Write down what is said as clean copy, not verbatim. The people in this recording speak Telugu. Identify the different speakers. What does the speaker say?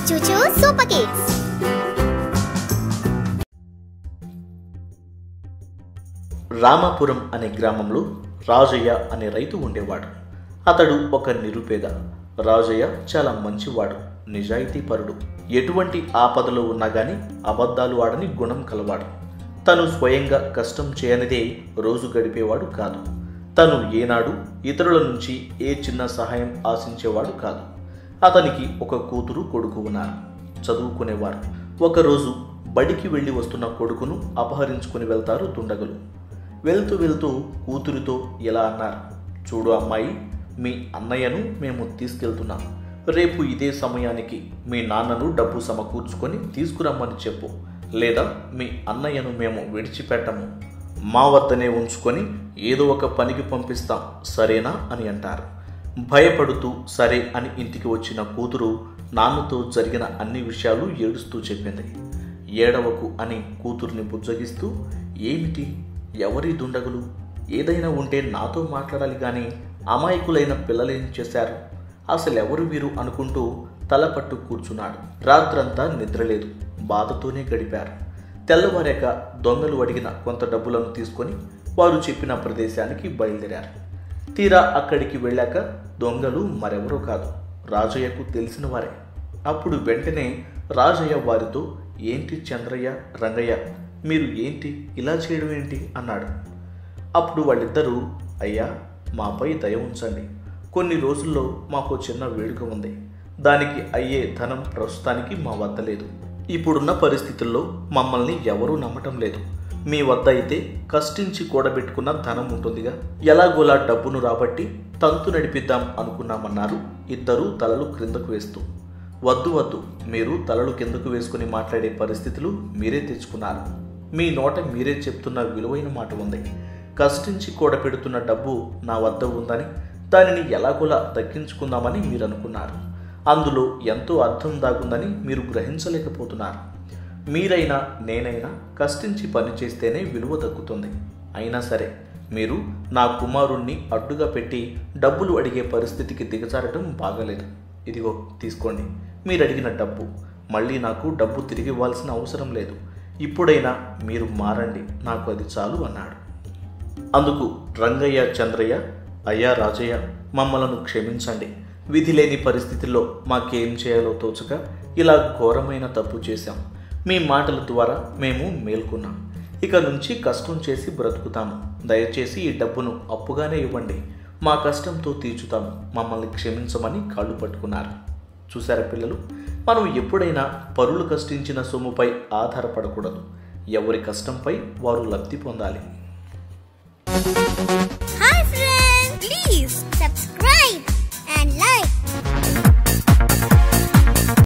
Speaker 1: Chuchu Super Kids.
Speaker 2: రామాపురం అనే గ్రామంలో రాజయ్య అనే రైతు ఉండేవాడు. అతడు ఒక నిరుపేద. రాజయ్య చాలా మంచివాడు, నిజాయితీపరుడు. ఎటువంటి ఆపదలో ఉన్నా గాని అబద్ధాలు ఆడని గుణం కలవాడు. తను స్వయంగా కష్టం చేయనిదే రోజు గడిపేవాడు కాదు. తను ఏనాడు ఇతరుల నుంచి ఏ చిన్న సహాయం ఆశించేవాడు కాదు. అతనికి ఒక కూతురు కొడుకు ఉన్నారు, చదువుకునేవారు. ఒకరోజు బడికి వెళ్ళి వస్తున్న కొడుకును అపహరించుకుని వెళ్తారు దుండగులు. వెళ్తూ వెళ్తూ కూతురితో ఇలా అన్నారు, చూడు అమ్మాయి, మీ అన్నయ్యను మేము తీసుకెళ్తున్నాం. రేపు ఇదే సమయానికి మీ నాన్నను డబ్బు సమకూర్చుకొని తీసుకురమ్మని చెప్పు, లేదా మీ అన్నయ్యను మేము విడిచిపెట్టము, మా వద్దనే ఉంచుకొని ఏదో ఒక పనికి పంపిస్తాం, సరేనా అని అంటారు. భయపడుతూ సరే అని ఇంటికి వచ్చిన కూతురు నాన్నతో జరిగిన అన్ని విషయాలు ఏడుస్తూ చెప్పింది. ఏడవకు అని కూతుర్ని బుజ్జగిస్తూ, ఏమిటి, ఎవరి దుండగులు, ఏదైనా ఉంటే నాతో మాట్లాడాలి కానీ అమాయకులైన పిల్లలేం చేశారు, అసలు ఎవరు వీరు అనుకుంటూ తలపట్టు కూర్చున్నాడు. రాత్రంతా నిద్రలేదు, బాధతోనే గడిపారు. తెల్లవారాక దొంగలు అడిగిన కొంత డబ్బులను తీసుకొని వారు చెప్పిన ప్రదేశానికి బయలుదేరారు. తీరా అక్కడికి వెళ్ళాక దొంగలు మరెవరో కాదు, రాజయ్యకు తెలిసిన వారే. అప్పుడు వెంటనే రాజయ్య వారితో, ఏంటి చంద్రయ్య, రంగయ్య, మీరు ఏంటి ఇలా చేయడం ఏంటి అన్నాడు. అప్పుడు వాళ్ళిద్దరూ, అయ్యా, మాపై దయ ఉంచండి, కొన్ని రోజుల్లో మాకు చిన్న వేడుక ఉంది, దానికి అయ్యే ధనం ప్రస్తుతానికి మా వద్ద లేదు. ఇప్పుడున్న పరిస్థితుల్లో మమ్మల్ని ఎవరూ నమ్మటం లేదు. మీ వద్ద అయితే కష్టించి కూడబెట్టుకున్న ధనం ఉంటుందిగా, ఎలాగోలా డబ్బును రాబట్టి తంతు నడిపిద్దాం అనుకున్నామన్నారు ఇద్దరూ తలలు క్రిందకు వేస్తూ. వద్దు వద్దు, మీరు తలలు కిందకు వేసుకుని మాట్లాడే పరిస్థితులు మీరే తెచ్చుకున్నారు. మీ నోట మీరే చెప్తున్న విలువైన మాట ఉంది. కష్టించి కూడపెడుతున్న డబ్బు నా వద్ద ఉందని దానిని ఎలాగోలా దక్కించుకుందామని మీరు అనుకున్నారు. అందులో ఎంతో అర్థం దాగుందని మీరు గ్రహించలేకపోతున్నారు. మీరైనా నేనైనా కష్టించి పని చేస్తేనే విలువ దక్కుతుంది. అయినా సరే మీరు నా కుమారుణ్ణి అడ్డుగా పెట్టి డబ్బులు అడిగే పరిస్థితికి దిగజారటం బాగాలేదు. ఇదిగో తీసుకోండి, మీరు అడిగిన డబ్బు. మళ్ళీ నాకు డబ్బు తిరిగి ఇవ్వాల్సిన అవసరం లేదు. ఇప్పుడైనా మీరు మారండి, నాకు అది చాలు అన్నాడు. అందుకు రంగయ్య, చంద్రయ్య, అయ్యా రాజయ్య, మమ్మలను క్షమించండి. విధి లేని పరిస్థితుల్లో మాకేం చేయాలో తోచక ఇలా ఘోరమైన తప్పు చేశాం. మీ మాటల ద్వారా మేము మేల్కొన్నాం. ఇక నుంచి కష్టం చేసి బ్రతుకుతాము. దయచేసి ఈ డబ్బును అప్పుగానే ఇవ్వండి, మా కష్టంతో తీర్చుతాము, మమ్మల్ని క్షమించమని కాళ్ళు పట్టుకున్నారు. చూశారా పిల్లలు, మనం ఎప్పుడైనా పరులు కష్టించిన సొమ్ముపై ఆధారపడకూడదు. ఎవరి కష్టంపై వారు లబ్ధి పొందాలి.